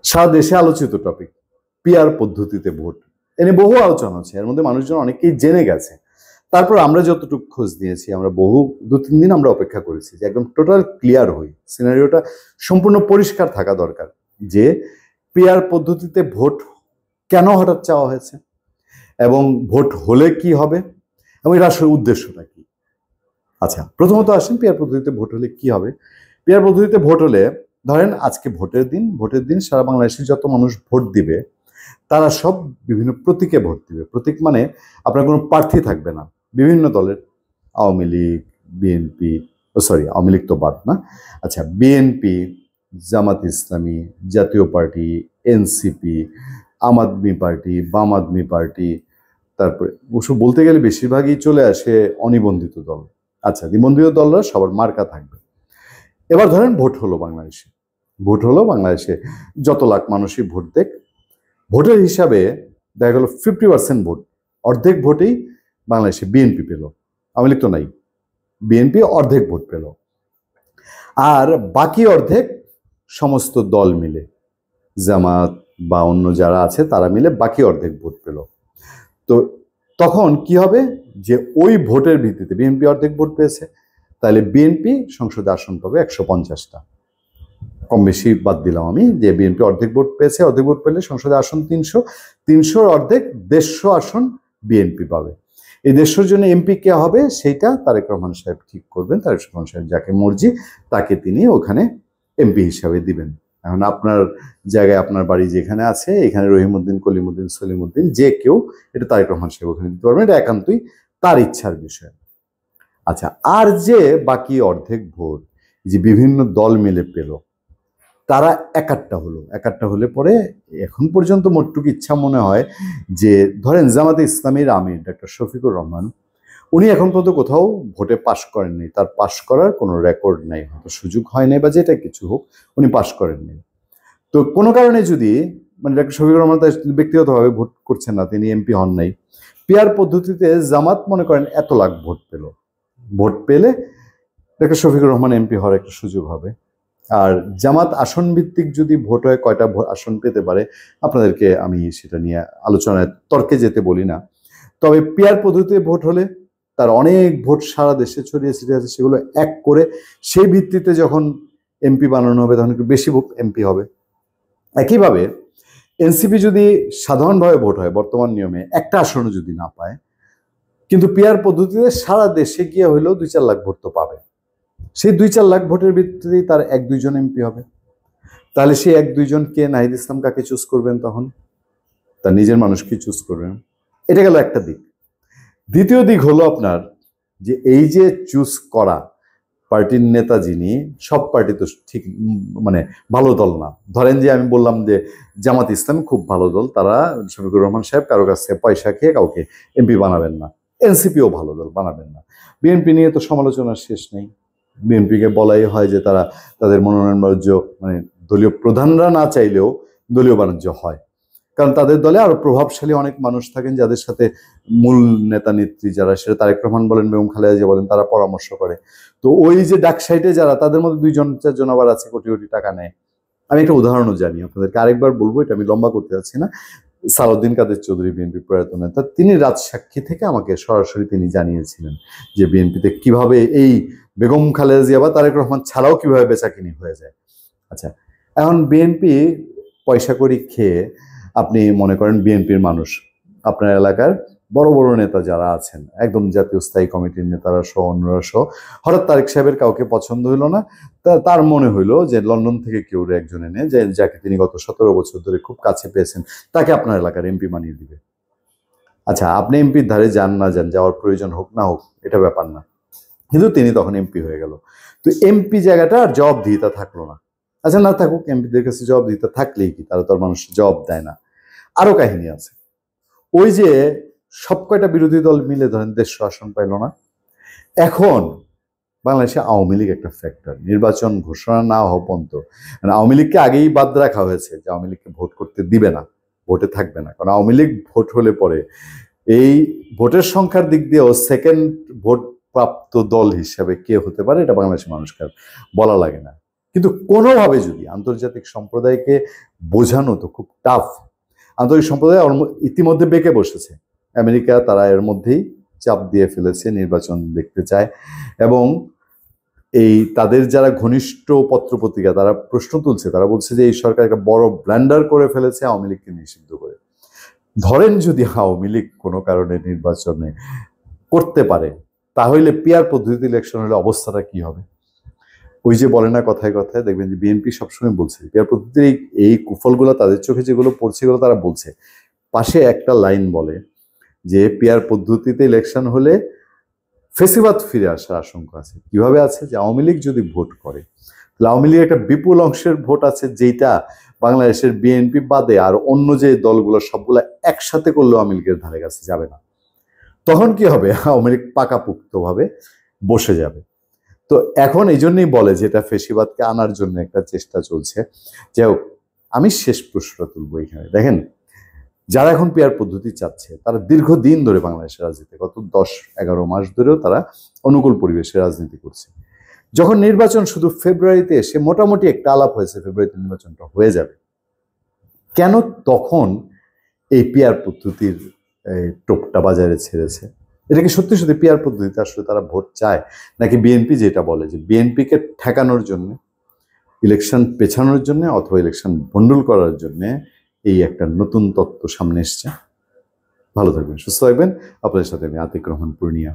সারা দেশে আলোচিত topic PR পদ্ধতিতে ভোট। এনে বহু আলোচনা আছে, এর মধ্যে মানুষজন অনেকেই জেনে গেছে। তারপর আমরা যতটুকু খোঁজ নিয়েছি, আমরা বহু 2-3 দিন আমরা অপেক্ষা করেছি যে একদম টোটাল ক্লিয়ার হই, সিনারিওটা সম্পূর্ণ পরিষ্কার থাকা দরকার যে পিআর পদ্ধতিতে ভোট কেন হঠাৎ চাওয়া হয়েছে এবং ভোট হলে কি হবে এবং এর আসলে উদ্দেশ্যটা কি। আচ্ছা, প্রথমত আসেন পিআর পদ্ধতিতে ভোট হলে কি হবে। পিআর পদ্ধতিতে ভোট হলে, ধরেন আজকে ভোটের দিন সারা বাংলাদেশে যত মানুষ ভোট দিবে তারা সব বিভিন্ন প্রতীকে ভোট দিবে। প্রতীক মানে আপনার কোনো প্রার্থী থাকবে না, বিভিন্ন দলের, আওয়ামী লীগ, বিএনপি, আওয়ামী লীগ তো বাদ না, আচ্ছা, বিএনপি, জামাত ইসলামী, জাতীয় পার্টি, এনসিপি, আম আদমি পার্টি, বাম আদমি পার্টি, তারপরে অবশ্য বলতে গেলে বেশিরভাগই চলে আসে অনিবন্ধিত দল। আচ্ছা, নিবন্ধিত দলরা সবার মার্কা থাকবে। এবার ধরেন ভোট হলো বাংলাদেশে যত লাখ মানুষই ভোট দেখ, ভোটের হিসাবে দেখা গেল 50% ভোট, অর্ধেক ভোটেই বাংলাদেশে বিএনপি পেল, আওয়ামী লীগ তো নাই, বিএনপি অর্ধেক ভোট পেল, আর বাকি অর্ধেক সমস্ত দল মিলে, জামাত বা অন্য যারা আছে তারা মিলে বাকি অর্ধেক ভোট পেল। তো তখন কি হবে যে ওই ভোটের ভিত্তিতে বিএনপি অর্ধেক ভোট পেয়েছে, তাহলে বিএনপি সংসদে আসন পাবে 150টা, কম বেশি বাদ দিলাম আমি, যে বিএনপি অর্ধেক ভোট পেয়েছে, অর্ধেক ভোট পেলে সংসদে আসন 300 অর্ধেক 150 আসন বিএনপি পাবে। এই 150 জন্য এমপি কে হবে সেটা তারেক রহমান সাহেব ঠিক করবেন। তারেক রহমান সাহেব যাকে মর্জি তাকে তিনি ওখানে এমপি হিসাবে দিবেন। এখন আপনার জায়গায়, আপনার বাড়ি যেখানে আছে, এখানে রহিমউদ্দিন, কলিমউদ্দিন, সলিমউদ্দিন যে কেউ, এটা তারেক রহমান সাহেব ওখানে দিতে পারবেন, এটা একান্তই তার ইচ্ছার বিষয়। আচ্ছা, আর যে বাকি অর্ধেক ভোট যে বিভিন্ন দল মিলে পেল, তারা একাট্টা হলে পরে এখন পর্যন্ত মোটটুকু ইচ্ছা মনে হয় যে ধরেন জামাতে ইসলামীর আমির ডক্টর শফিকুর রহমান, উনি এখন পর্যন্ত কোথাও ভোটে পাশ করেননি, তার পাশ করার কোনো রেকর্ড নাই, হয়তো সুযোগ হয় নাই বা যেটা কিছু হোক, উনি পাশ করেননি। তো কোনো কারণে যদি মানে ডক্টর শফিকুর রহমান তার ব্যক্তিগতভাবে ভোট করছেন না, তিনি এমপি হন নাই, পিআর পদ্ধতিতে জামাত মনে করেন এত লাখ ভোট পেলে ডক্টর শফিকুর রহমান এমপি হওয়ার একটা সুযোগ হবে। আর জামাত আসন ভিত্তিক যদি ভোট হয়, কয়টা আসন পেতে পারে আপনাদেরকে আমি সেটা নিয়ে আলোচনায় তর্কে যেতে বলি না। তবে পিআর পদ্ধতিতে ভোট হলে তার অনেক ভোট সারা দেশে ছড়িয়ে ছিটিয়ে আছে, সেগুলো এক করে সেই ভিত্তিতে যখন এমপি বানানো হবে তখন একটু বেশি এমপি হবে। একইভাবে এনসিপি যদি সাধারণভাবে ভোট হয় বর্তমান নিয়মে একটা আসনও যদি না পায়, কিন্তু পিআর পদ্ধতিতে সারা দেশে গিয়ে হইলেও 2-4 লাখ ভোট তো পাবে, সেই 2-4 লাখ ভোটের ভিত্তিতেই তার 1-2 জন এমপি হবে। তাহলে সেই 1-2 জনকে নাহিদ ইসলাম কাকে চুজ করবেন? তখন তার নিজের মানুষকে চুজ করবেন। এটা গেল একটা দিক। দ্বিতীয় দিক হলো আপনার যে এই যে চুজ করা পার্টির নেতা যিনি, সব পার্টি তো ঠিক মানে ভালো দল না। ধরেন যে আমি বললাম যে জামাত ইসলাম খুব ভালো দল, তারা শফিকুর রহমান সাহেব কারো কাছে পয়সা খেয়ে কাউকে এমপি বানাবেন না। এনসিপিও ভালো দল, বানাবেন না। বিএনপি নিয়ে তো সমালোচনার শেষ নেই। বিএনপিকে বলাই হয় যে তারা তাদের মনোনয়ন বাণিজ্য মানে দলীয় প্রধানরা না চাইলেও দলীয় বাণিজ্য হয়, কারণ তাদের দলে আরো প্রভাবশালী অনেক মানুষ থাকেন যাদের সাথে মূল নেতা নেত্রী যারা, সেটা তারেক রহমান বলেন, বেগম খালেদা জিয়া বলেন, তারা পরামর্শ করে। তো ওই যে ডাক সাইডে যারা, তাদের মধ্যে 2-4 জন আবার আছে কোটি কোটি টাকা নেয়। আমি একটা উদাহরণও জানি আপনাদেরকে, আরেকবার বলবো, এটা আমি লম্বা করতে যাচ্ছি না। সালাউদ্দিন কাদের চৌধুরী, বিএনপি প্রয়াত নেতা, তিনি রাজসাক্ষী থেকে আমাকে সরাসরি তিনি জানিয়েছিলেন যে বিএনপিতে কিভাবে এই বেগম খালেদা জিয়া বা তারেক রহমান ছাড়াও কিভাবে বেচাকিনি হয়ে যায়। আচ্ছা, এখন বিএনপি পয়সা করি খেয়ে, আপনি মনে করেন বিএনপির মানুষ, আপনার এলাকার বড় বড় নেতা যারা আছেন, একদম জাতীয় স্থায়ী কমিটির নেতারা সহ অন্যরা সহ, হঠাৎ তারেক সাহেবের কাউকে পছন্দ হইল না, তার মনে হইলো যে লন্ডন থেকে কেউ একজন এনে, যাকে তিনি গত 17 বছর ধরে খুব কাছে পেয়েছেন, তাকে আপনার এলাকার এমপি বানিয়ে দিবে। আচ্ছা, আপনি এমপির ধারে যান না যান, যাওয়ার প্রয়োজন হোক না হোক, এটা ব্যাপার না, কিন্তু তিনি তখন এমপি হয়ে গেল। তো এমপি জায়গাটা আর জবাবদিহিতা থাকলো না। আচ্ছা, না থাকুক, এমপিদের কাছে জবাবদিহিতা থাকলেই কি, তারা তো আর মানুষ জবাব দেয় না। আরো কাহিনী আছে। ওই যে সব কয়টা বিরোধী দল মিলে ধরেন 150 আসন পাইল না। এখন বাংলাদেশে আওয়ামী লীগ একটা ফ্যাক্টর, নির্বাচন ঘোষণা না হওয়া পর্যন্ত, মানে আওয়ামী লীগকে আগেই বাদ রাখা হয়েছে যে আওয়ামী লীগকে ভোট করতে দিবে না, ভোটে থাকবে না, কারণ আওয়ামী লীগ ভোট হলে পরে এই ভোটের সংখ্যার দিক দিয়েও সেকেন্ড ভোট প্রাপ্ত দল হিসাবে কে হতে পারে এটা বাংলাদেশের মানুষকে বলা লাগে না। কিন্তু কোনোভাবে যদি আন্তর্জাতিক সম্প্রদায়কে বোঝানো তো খুব টাফ। আন্তর্জাতিক সম্প্রদায় ইতিমধ্যে বেঁকে বসেছে। আমেরিকা তারা এর মধ্যেই চাপ দিয়ে ফেলেছে, নির্বাচন দেখতে চায়, এবং এই তাদের যারা ঘনিষ্ঠ পত্রপত্রিকা তারা প্রশ্ন তুলছে, তারা বলছে যে এই সরকার একটা বড় ব্ল্যান্ডার করে ফেলেছে আওয়ামী লীগকে নিষিদ্ধ করে। ধরেন যদি আওয়ামী লীগ কোনো কারণে নির্বাচনে করতে পারে, তাহলে পিআর পদ্ধতিতে ইলেকশন হলে অবস্থাটা কি হবে? ওই যে বলে না কথায় কথায়, দেখবেন যে বিএনপি সবসময় বলছে পিআর পদ্ধতির এই কুফলগুলো তাদের চোখে যেগুলো পড়ছে এগুলো তারা বলছে। পাশে একটা লাইন বলে যে পিআর পদ্ধতিতে ইলেকশন হলে ফেসিবাদ ফিরে আসার আশঙ্কা আছে। কিভাবে আছে? যে আওয়ামী লীগ যদি ভোট করে, তাহলে আওয়ামী লীগের একটা বিপুল অংশের ভোট আছে যেটা বাংলাদেশের বিএনপি বাদে আর অন্য যে দলগুলো সবগুলো একসাথে করলেও আওয়ামী লীগের ধারে কাছে যাবে না। তখন কি হবে? আওয়ামী লীগ পাকাপোক্তভাবে বসে যাবে। তো এখন এই জন্যই বলে যে এটা ফেসিবাদকে আনার জন্য একটা চেষ্টা চলছে। যাই হোক, আমি শেষ প্রশ্নটা তুলবো এখানে। দেখেন, যারা এখন পিআর পদ্ধতি চাচ্ছে তারা দীর্ঘদিন ধরে বাংলাদেশের রাজনীতি, গত 10-11 মাস ধরেও তারা অনুকূল পরিবেশে রাজনীতি করছে। যখন নির্বাচন শুধু ফেব্রুয়ারিতে এসে মোটামুটি একটা আলাপ হয়েছে ফেব্রুয়ারিতে নির্বাচনটা হয়ে যাবে, কেন তখন এই পিআর পদ্ধতির টোপটা বাজারে ছেড়েছে? এটা কি সত্যি সত্যি পিআর পদ্ধতিতে আসলে তারা ভোট চায়, নাকি বিএনপি যেটা বলে যে বিএনপিকে ঠেকানোর জন্য, ইলেকশন পেছানোর জন্য অথবা ইলেকশন ভণ্ডুল করার জন্য এই একটা নতুন তত্ত্ব সামনে এসছে? ভালো থাকবেন, সুস্থ থাকবেন। আপনাদের সাথে আমি আতিক রহমান পূর্ণিয়া।